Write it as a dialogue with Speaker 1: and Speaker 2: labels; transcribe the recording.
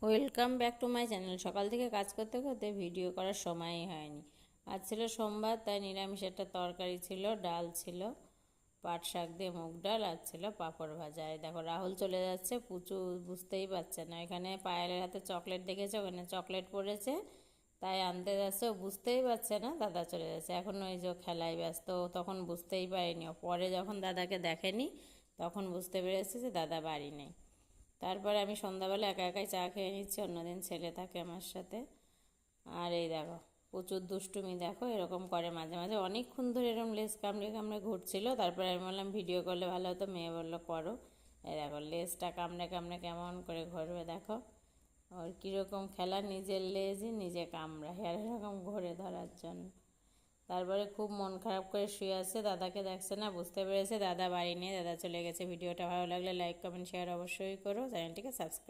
Speaker 1: Welcome back to my channel. সকাল থেকে কাজ করতে করতে ভিডিও করার সময়ই হয়নি। আজ ছিল সোমবার, তাই নিরামিষ একটা তরকারি ছিল, ডাল ছিল, পাট শাক দিয়ে মুগ ডাল, আর ছিল পাঁপড় ভাজা। এই দেখো রাহুল চলে যাচ্ছে, পুচু বুঝতেই পারছে না। এখানে পায়েলের হাতে চকলেট দেখেছে, ওখানে চকলেট পড়েছে, তাই আনতে যাচ্ছে। ও বুঝতেই পারছে না দাদা চলে যাচ্ছে। এখন ওই যে খেলায় ব্যস্ত, ও তখন বুঝতেই পারেনি। ও পরে যখন দাদাকে দেখেনি তখন বুঝতে পেরেছে যে দাদা বাড়ি নেই। তারপরে আমি সন্ধ্যাবেলা একা একাই চা খেয়ে নিচ্ছি, অন্যদিন ছেলে থাকে আমার সাথে। আর এই দেখো প্রচুর দুষ্টুমি, দেখো এরকম করে মাঝে মাঝে, অনেকক্ষণ ধরে এরকম লেজ কামড়ে কামড়ে ঘুরছিল। তারপরে আমি বললাম ভিডিও করলে ভালো হতো, মেয়ে বললো করো। এই দেখো লেজটা কামড়ে কামড়ে কেমন করে ঘুরবে, দেখো ওর কীরকম খেলা, নিজের লেজই নিজে কামড়ায় আর এরকম ঘুরে ধরার জন্য। তারপরে খুব মন খারাপ করে শুয়ে আছে, দাদাকে দেখছে না, বুঝতে পেরেছে দাদা বাড়ি নেই, দাদা চলে গেছে। ভিডিওটা ভালো লাগলে লাইক কমেন্ট শেয়ার অবশ্যই করো, চ্যানেলটিকে সাবস্ক্রাইব।